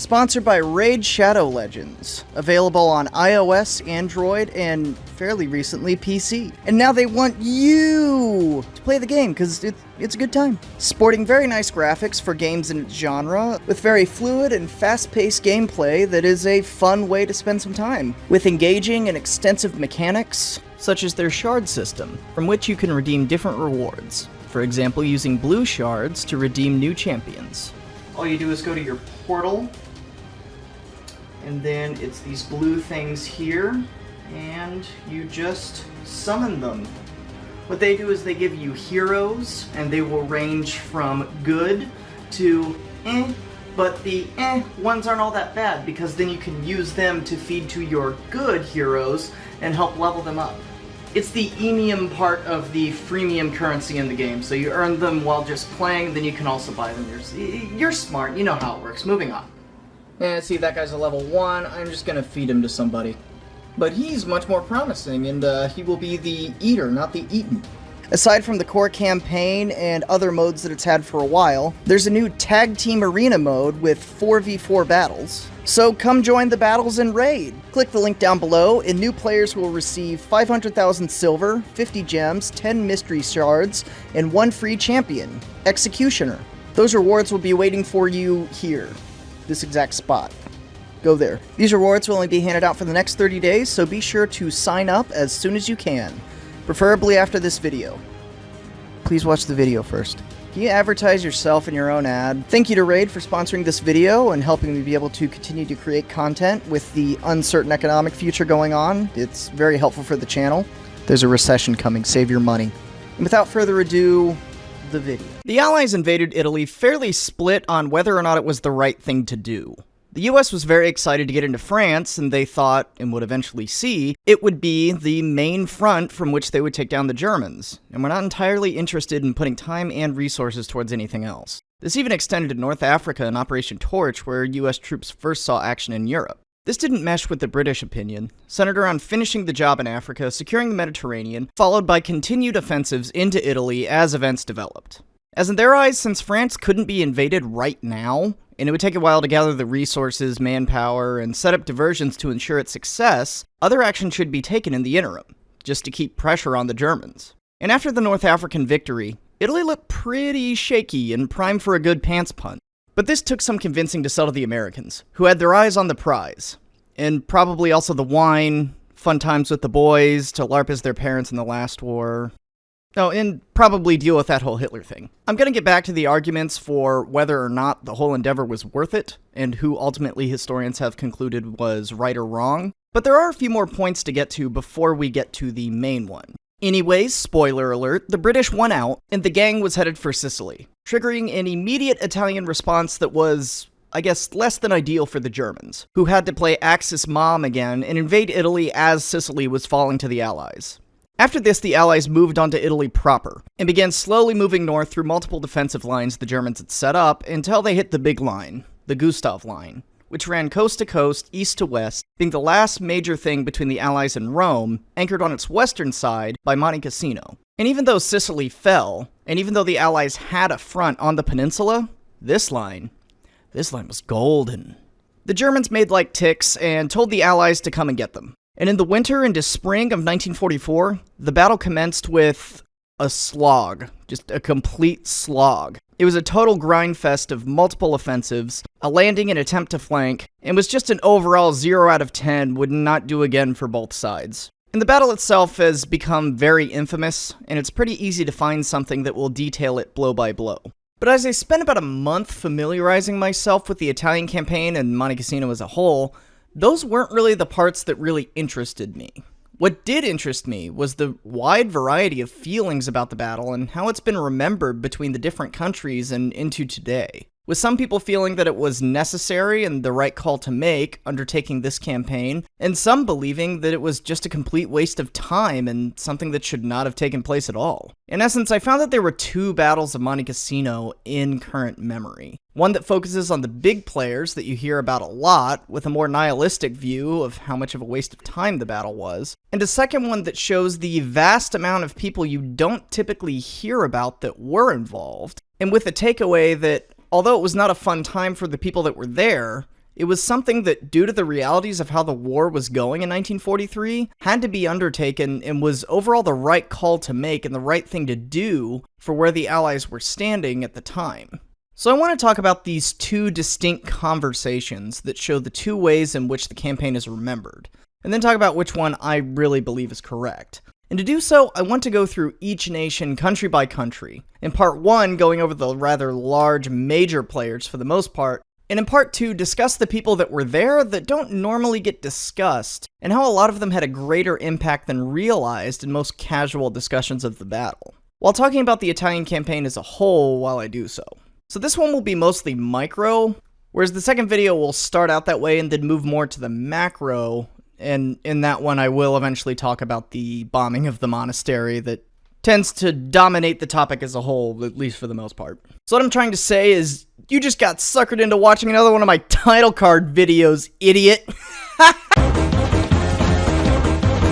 Sponsored by Raid Shadow Legends, available on iOS, Android, and fairly recently PC. And now they want you to play the game because it's a good time. Sporting very nice graphics for games in its genre, with very fluid and fast-paced gameplay that is a fun way to spend some time, with engaging and extensive mechanics, such as their shard system, from which you can redeem different rewards. For example, using blue shards to redeem new champions. All you do is go to your portal, and then it's these blue things here, and you just summon them. What they do is they give you heroes, and they will range from good to but the ones aren't all that bad, because then you can use them to feed to your good heroes and help level them up. It's the emium part of the freemium currency in the game, so you earn them while just playing, then you can also buy them. You're smart, you know how it works. Moving on. And see, that guy's a level 1, I'm just gonna feed him to somebody. But he's much more promising, and he will be the eater, not the eaten. Aside from the core campaign and other modes that it's had for a while, there's a new Tag Team Arena mode with 4v4 battles. So come join the battles in Raid. Click the link down below, and new players will receive 500,000 silver, 50 gems, 10 mystery shards, and 1 free champion, Executioner. Those rewards will be waiting for you here, this exact spot. Go there. These rewards will only be handed out for the next 30 days, so be sure to sign up as soon as you can, preferably after this video. Please watch the video first. Can you advertise yourself in your own ad? Thank you to Raid for sponsoring this video and helping me be able to continue to create content with the uncertain economic future going on. It's very helpful for the channel. There's a recession coming, save your money. And without further ado, the video. The Allies invaded Italy fairly split on whether or not it was the right thing to do. The US was very excited to get into France, and they thought, and would eventually see, it would be the main front from which they would take down the Germans, and were not entirely interested in putting time and resources towards anything else. This even extended to North Africa and Operation Torch, where US troops first saw action in Europe. This didn't mesh with the British opinion, centered around finishing the job in Africa, securing the Mediterranean, followed by continued offensives into Italy as events developed. As in their eyes, since France couldn't be invaded right now, and it would take a while to gather the resources, manpower, and set up diversions to ensure its success, other action should be taken in the interim, just to keep pressure on the Germans. And after the North African victory, Italy looked pretty shaky and primed for a good pants punt. But this took some convincing to settle the Americans, who had their eyes on the prize. And probably also the wine, fun times with the boys, to LARP as their parents in the last war. Oh, and probably deal with that whole Hitler thing. I'm gonna get back to the arguments for whether or not the whole endeavor was worth it, and who ultimately historians have concluded was right or wrong, but there are a few more points to get to before we get to the main one. Anyways, spoiler alert, the British won out, and the gang was headed for Sicily, triggering an immediate Italian response that was, I guess, less than ideal for the Germans, who had to play Axis mom again and invade Italy as Sicily was falling to the Allies. After this, the Allies moved on to Italy proper, and began slowly moving north through multiple defensive lines the Germans had set up until they hit the big line, the Gustav Line, which ran coast to coast, east to west, being the last major thing between the Allies and Rome, anchored on its western side by Monte Cassino. And even though Sicily fell, and even though the Allies had a front on the peninsula, this line was golden. The Germans made like ticks and told the Allies to come and get them. And in the winter into spring of 1944, the battle commenced with a slog. Just a complete slog. It was a total grind fest of multiple offensives, a landing and attempt to flank, and was just an overall 0 out of 10 would not do again for both sides. And the battle itself has become very infamous, and it's pretty easy to find something that will detail it blow by blow. But as I spent about a month familiarizing myself with the Italian campaign and Monte Cassino as a whole, those weren't really the parts that really interested me. What did interest me was the wide variety of feelings about the battle and how it's been remembered between the different countries and into today. With some people feeling that it was necessary and the right call to make, undertaking this campaign, and some believing that it was just a complete waste of time and something that should not have taken place at all. In essence, I found that there were 2 battles of Monte Cassino in current memory. One that focuses on the big players that you hear about a lot, with a more nihilistic view of how much of a waste of time the battle was, and a second one that shows the vast amount of people you don't typically hear about that were involved, and with a takeaway that although it was not a fun time for the people that were there, It was something that, due to the realities of how the war was going in 1943, had to be undertaken and was overall the right call to make and the right thing to do for where the Allies were standing at the time. So I want to talk about these two distinct conversations that show the two ways in which the campaign is remembered, and then talk about which one I really believe is correct. And to do so, I want to go through each nation country by country. In part 1, going over the rather large major players for the most part, and in part 2, discuss the people that were there that don't normally get discussed, and how a lot of them had a greater impact than realized in most casual discussions of the battle, while talking about the Italian campaign as a whole while I do so. So this one will be mostly micro, whereas the second video will start out that way and then move more to the macro, and in that one I will eventually talk about the bombing of the monastery that tends to dominate the topic as a whole, at least for the most part. So what I'm trying to say is, you just got suckered into watching another one of my title card videos, idiot!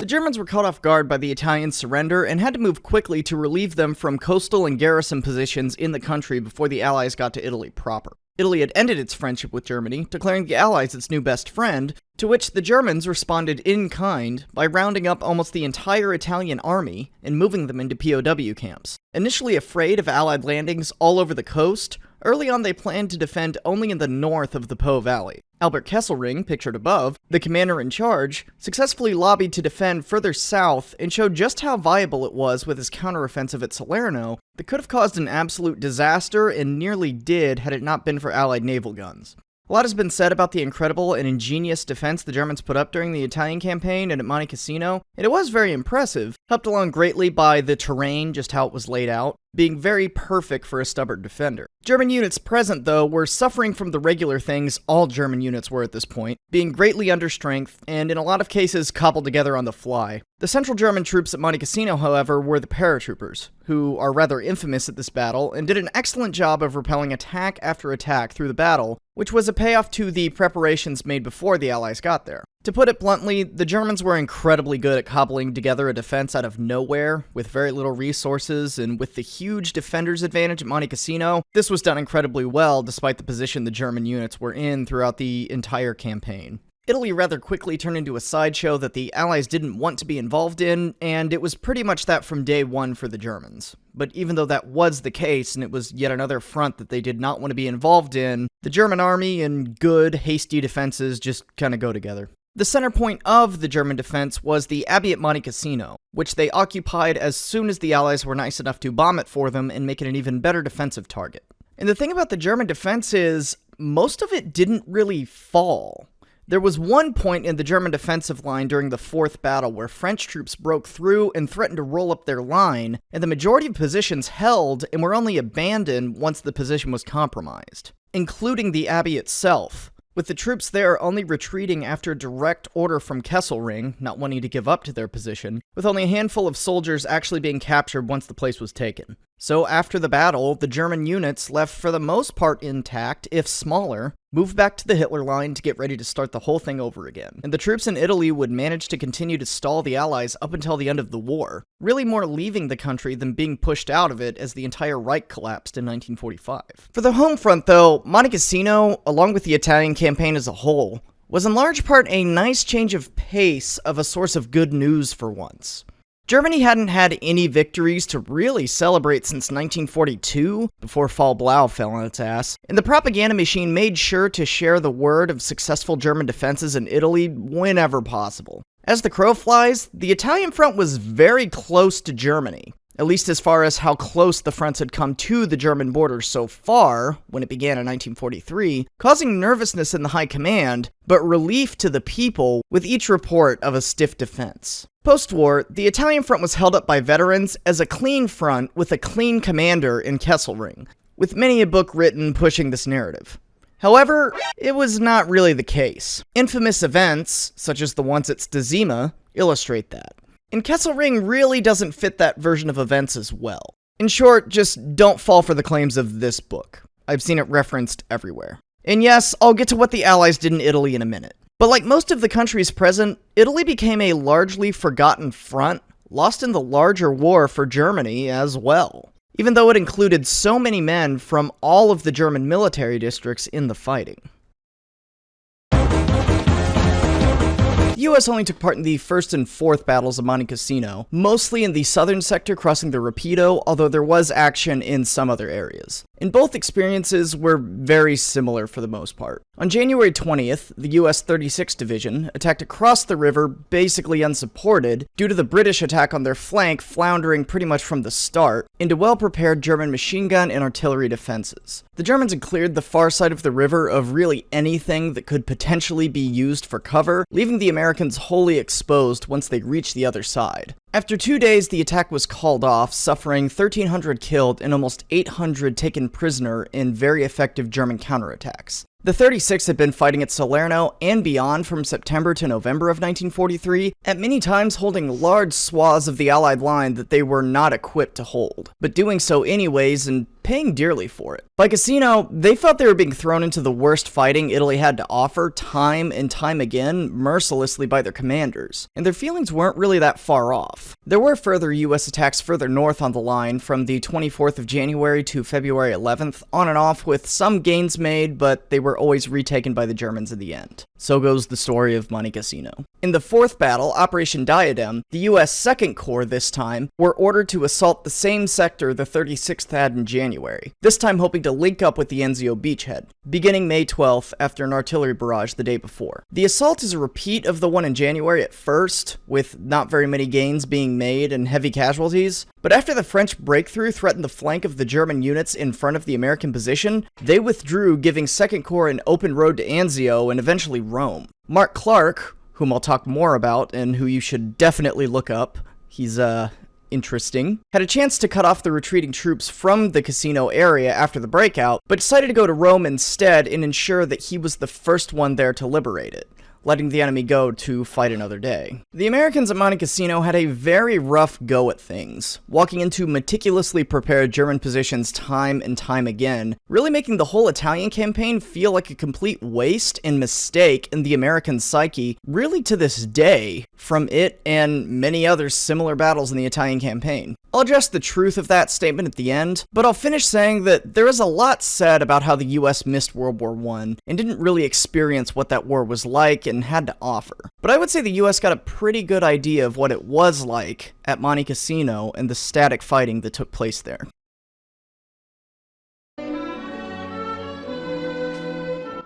The Germans were caught off guard by the Italian surrender and had to move quickly to relieve them from coastal and garrison positions in the country before the Allies got to Italy proper. Italy had ended its friendship with Germany, declaring the Allies its new best friend, to which the Germans responded in kind by rounding up almost the entire Italian army and moving them into POW camps. Initially afraid of Allied landings all over the coast, early on they planned to defend only in the north of the Po Valley. Albert Kesselring, pictured above, the commander in charge, successfully lobbied to defend further south and showed just how viable it was with his counteroffensive at Salerno that could have caused an absolute disaster and nearly did had it not been for Allied naval guns. A lot has been said about the incredible and ingenious defense the Germans put up during the Italian campaign and at Monte Cassino, and it was very impressive, helped along greatly by the terrain, just how it was laid out, being very perfect for a stubborn defender. German units present, though, were suffering from the regular things all German units were at this point, being greatly understrength, and in a lot of cases cobbled together on the fly. The Central German troops at Monte Cassino, however, were the paratroopers, who are rather infamous at this battle, and did an excellent job of repelling attack after attack through the battle, which was a payoff to the preparations made before the Allies got there. To put it bluntly, the Germans were incredibly good at cobbling together a defense out of nowhere, with very little resources, and with the huge defender's advantage at Monte Cassino, this was done incredibly well despite the position the German units were in throughout the entire campaign. Italy rather quickly turned into a sideshow that the Allies didn't want to be involved in, and it was pretty much that from day one for the Germans. But even though that was the case, and it was yet another front that they did not want to be involved in, the German army and good, hasty defenses just kind of go together. The center point of the German defense was the abbey at Monte Cassino, which they occupied as soon as the Allies were nice enough to bomb it for them and make it an even better defensive target. And the thing about the German defense is, most of it didn't really fall. There was one point in the German defensive line during the Fourth Battle where French troops broke through and threatened to roll up their line, and the majority of positions held and were only abandoned once the position was compromised, including the abbey itself, with the troops there only retreating after direct order from Kesselring, not wanting to give up to their position, with only a handful of soldiers actually being captured once the place was taken. So after the battle, the German units, left for the most part intact, if smaller, moved back to the Hitler line to get ready to start the whole thing over again. And the troops in Italy would manage to continue to stall the Allies up until the end of the war, really more leaving the country than being pushed out of it as the entire Reich collapsed in 1945. For the home front, though, Monte Cassino, along with the Italian campaign as a whole, was in large part a nice change of pace of a source of good news for once. Germany hadn't had any victories to really celebrate since 1942, before Fall Blau fell on its ass, and the propaganda machine made sure to share the word of successful German defenses in Italy whenever possible. As the crow flies, the Italian front was very close to Germany, at least as far as how close the fronts had come to the German border so far, when it began in 1943, causing nervousness in the high command, but relief to the people with each report of a stiff defense. Post-war, the Italian front was held up by veterans as a clean front with a clean commander in Kesselring, with many a book written pushing this narrative. However, it was not really the case. Infamous events, such as the ones at Stazima, illustrate that. And Kesselring really doesn't fit that version of events as well. In short, just don't fall for the claims of this book. I've seen it referenced everywhere. And yes, I'll get to what the Allies did in Italy in a minute. But like most of the countries present, Italy became a largely forgotten front, lost in the larger war for Germany as well, even though it included so many men from all of the German military districts in the fighting. The US only took part in the 1st and 4th battles of Monte Cassino, mostly in the southern sector crossing the Rapido, although there was action in some other areas. And both experiences were very similar for the most part. On January 20th, the US 36th Division attacked across the river, basically unsupported, due to the British attack on their flank floundering pretty much from the start, into well-prepared German machine gun and artillery defenses. The Germans had cleared the far side of the river of really anything that could potentially be used for cover, leaving the Americans wholly exposed once they reached the other side. After 2 days, the attack was called off, suffering 1,300 killed and almost 800 taken prisoner in very effective German counterattacks. The 36th had been fighting at Salerno and beyond from September to November of 1943, at many times holding large swaths of the Allied line that they were not equipped to hold, but doing so anyways and paying dearly for it. By Cassino, they felt they were being thrown into the worst fighting Italy had to offer time and time again, mercilessly by their commanders, and their feelings weren't really that far off. There were further US attacks further north on the line from the 24th of January to February 11th, on and off with some gains made, but they were always retaken by the Germans in the end. So goes the story of Monte Cassino. In the 4th battle, Operation Diadem, the US 2nd Corps this time were ordered to assault the same sector the 36th had in January, this time hoping to link up with the Anzio beachhead, beginning May 12th after an artillery barrage the day before. The assault is a repeat of the one in January at first, with not very many gains being made and heavy casualties, but after the French breakthrough threatened the flank of the German units in front of the American position, they withdrew, giving 2nd Corps an open road to Anzio and eventually Rome. Mark Clark, whom I'll talk more about and who you should definitely look up, he's interesting, had a chance to cut off the retreating troops from the Cassino area after the breakout, but decided to go to Rome instead and ensure that he was the first one there to liberate it, letting the enemy go to fight another day. The Americans at Monte Cassino had a very rough go at things, walking into meticulously prepared German positions time and time again, really making the whole Italian campaign feel like a complete waste and mistake in the American psyche, really to this day, from it and many other similar battles in the Italian campaign. I'll address the truth of that statement at the end, but I'll finish saying that there is a lot said about how the US missed World War I and didn't really experience what that war was like and had to offer. But I would say the US got a pretty good idea of what it was like at Monte Cassino and the static fighting that took place there.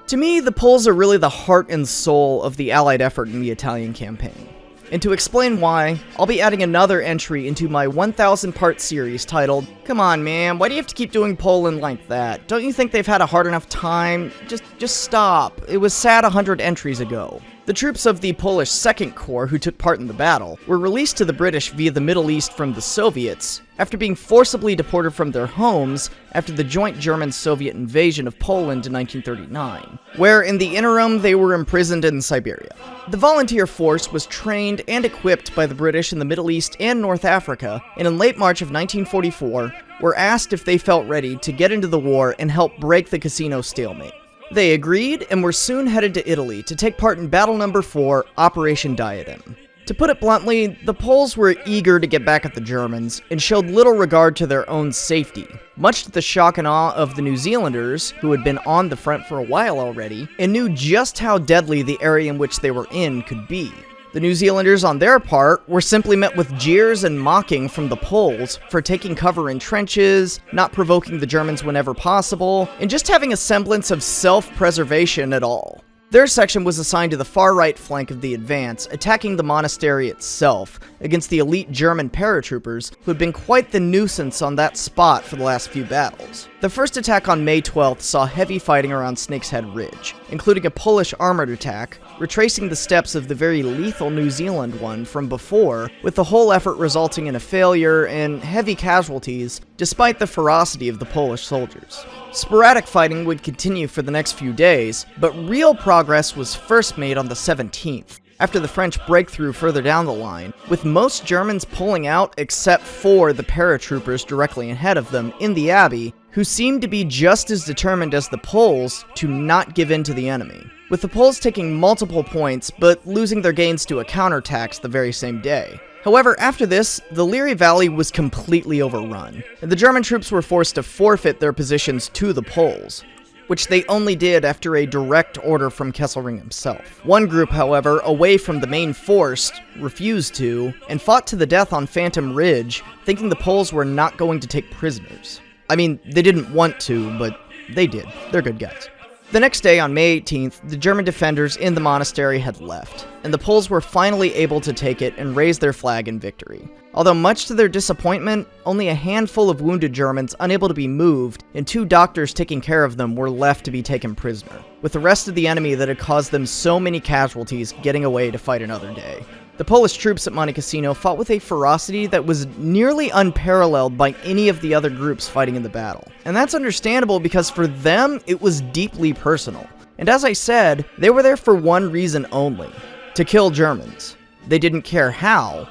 To me, the Poles are really the heart and soul of the Allied effort in the Italian campaign. And to explain why, I'll be adding another entry into my 1,000-part series titled, "Come on man, why do you have to keep doing Poland like that? Don't you think they've had a hard enough time? Just stop. It was sad 100 entries ago." The troops of the Polish 2nd Corps who took part in the battle were released to the British via the Middle East from the Soviets after being forcibly deported from their homes after the joint German-Soviet invasion of Poland in 1939, where in the interim they were imprisoned in Siberia. The volunteer force was trained and equipped by the British in the Middle East and North Africa, and in late March of 1944 were asked if they felt ready to get into the war and help break the Cassino stalemate. They agreed and were soon headed to Italy to take part in Battle Number 4, Operation Diadem. To put it bluntly, the Poles were eager to get back at the Germans and showed little regard to their own safety, much to the shock and awe of the New Zealanders, who had been on the front for a while already, and knew just how deadly the area in which they were in could be. The New Zealanders, on their part, were simply met with jeers and mocking from the Poles for taking cover in trenches, not provoking the Germans whenever possible, and just having a semblance of self-preservation at all. Their section was assigned to the far right flank of the advance, attacking the monastery itself against the elite German paratroopers who had been quite the nuisance on that spot for the last few battles. The first attack on May 12th saw heavy fighting around Snake's Head Ridge, including a Polish armored attack, retracing the steps of the very lethal New Zealand one from before, with the whole effort resulting in a failure and heavy casualties, despite the ferocity of the Polish soldiers. Sporadic fighting would continue for the next few days, but real progress was first made on the 17th, after the French breakthrough further down the line, with most Germans pulling out except for the paratroopers directly ahead of them in the Abbey, who seemed to be just as determined as the Poles to not give in to the enemy, with the Poles taking multiple points but losing their gains to a counterattack the very same day. However, after this, the Liri Valley was completely overrun, and the German troops were forced to forfeit their positions to the Poles. which they only did after a direct order from Kesselring himself. One group, however, away from the main force, refused to, and fought to the death on Phantom Ridge, thinking the Poles were not going to take prisoners. I mean, they didn't want to, but they did. They're good guys. The next day, on May 18th, the German defenders in the monastery had left, and the Poles were finally able to take it and raise their flag in victory. Although much to their disappointment, only a handful of wounded Germans unable to be moved, and 2 doctors taking care of them were left to be taken prisoner, with the rest of the enemy that had caused them so many casualties getting away to fight another day. The Polish troops at Monte Cassino fought with a ferocity that was nearly unparalleled by any of the other groups fighting in the battle. And that's understandable because for them, it was deeply personal. And as I said, they were there for one reason only: to kill Germans. They didn't care how.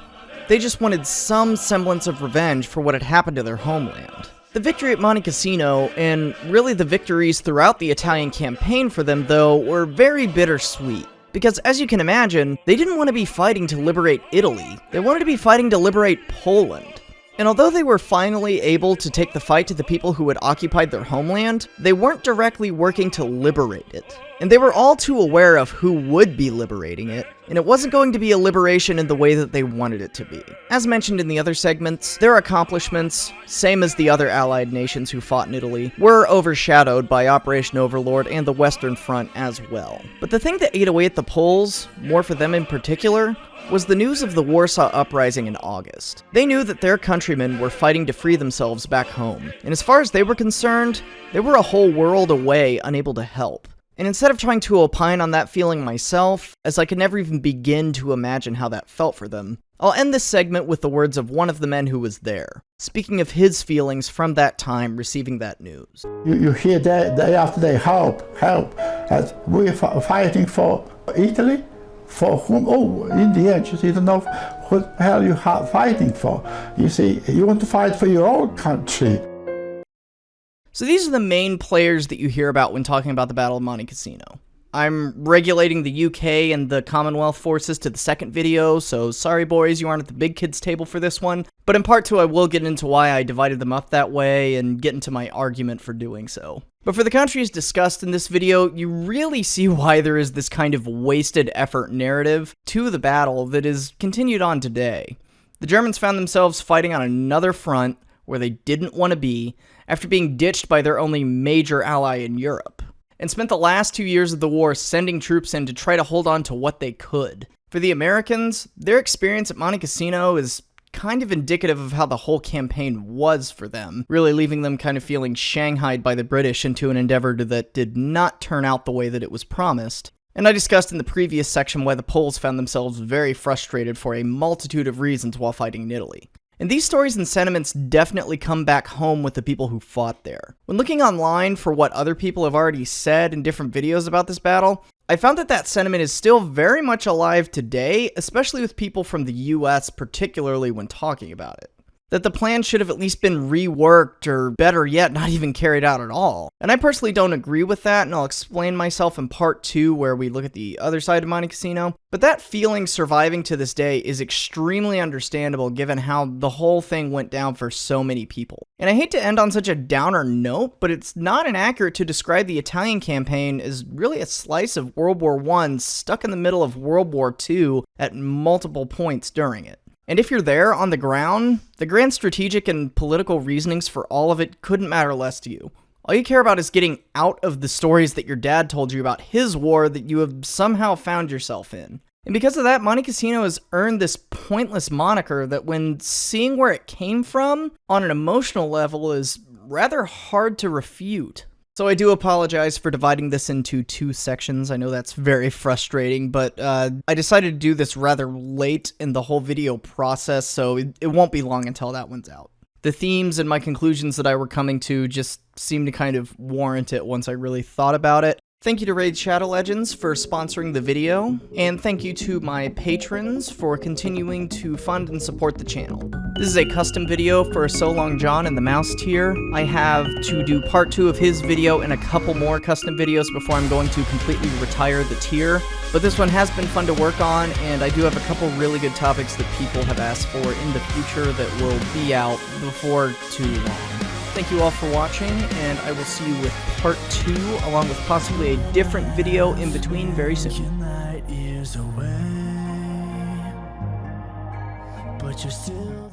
They just wanted some semblance of revenge for what had happened to their homeland. The victory at Monte Cassino, and really the victories throughout the Italian campaign for them though, were very bittersweet. Because as you can imagine, they didn't want to be fighting to liberate Italy, they wanted to be fighting to liberate Poland. And although they were finally able to take the fight to the people who had occupied their homeland, they weren't directly working to liberate it. And they were all too aware of who would be liberating it, and it wasn't going to be a liberation in the way that they wanted it to be. As mentioned in the other segments, their accomplishments, same as the other allied nations who fought in Italy, were overshadowed by Operation Overlord and the Western Front as well. But the thing that ate away at the Poles, more for them in particular, was the news of the Warsaw Uprising in August. They knew that their countrymen were fighting to free themselves back home, and as far as they were concerned, they were a whole world away, unable to help. And instead of trying to opine on that feeling myself, as I could never even begin to imagine how that felt for them, I'll end this segment with the words of one of the men who was there, speaking of his feelings from that time receiving that news. You hear day after day, help, as we're fighting for Italy, for whom? Oh, in the end, you don't know what the hell you're fighting for. You see, you want to fight for your own country. So these are the main players that you hear about when talking about the Battle of Monte Cassino. I'm regulating the UK and the Commonwealth forces to the second video, so sorry boys, you aren't at the big kids table for this one. But in part 2, I will get into why I divided them up that way and get into my argument for doing so. But for the countries discussed in this video, you really see why there is this kind of wasted effort narrative to the battle that is continued on today. The Germans found themselves fighting on another front where they didn't want to be after being ditched by their only major ally in Europe, and spent the last 2 years of the war sending troops in to try to hold on to what they could. For the Americans, their experience at Monte Cassino is kind of indicative of how the whole campaign was for them, really leaving them kind of feeling shanghaied by the British into an endeavor that did not turn out the way that it was promised. And I discussed in the previous section why the Poles found themselves very frustrated for a multitude of reasons while fighting in Italy. And these stories and sentiments definitely come back home with the people who fought there. When looking online for what other people have already said in different videos about this battle, I found that sentiment is still very much alive today, especially with people from the US, particularly when talking about it. That the plan should have at least been reworked, or better yet, not even carried out at all. And I personally don't agree with that, and I'll explain myself in part 2 where we look at the other side of Monte Cassino. But that feeling surviving to this day is extremely understandable given how the whole thing went down for so many people. And I hate to end on such a downer note, but it's not inaccurate to describe the Italian campaign as really a slice of World War I stuck in the middle of World War II at multiple points during it. And if you're there on the ground, the grand strategic and political reasonings for all of it couldn't matter less to you. All you care about is getting out of the stories that your dad told you about his war that you have somehow found yourself in. And because of that, Monte Cassino has earned this pointless moniker that when seeing where it came from on an emotional level is rather hard to refute. So I do apologize for dividing this into 2 sections. I know that's very frustrating, but I decided to do this rather late in the whole video process, so it won't be long until that one's out. The themes and my conclusions that I were coming to just seem to kind of warrant it once I really thought about it. Thank you to Raid Shadow Legends for sponsoring the video, and thank you to my patrons for continuing to fund and support the channel. This is a custom video for So Long John in the Mouse tier. I have to do part 2 of his video and a couple more custom videos before I'm going to completely retire the tier, but this one has been fun to work on, and I do have a couple really good topics that people have asked for in the future that will be out before too long. Thank you all for watching, and I will see you with part 2, along with possibly a different video in between very soon. Light years away, but you're still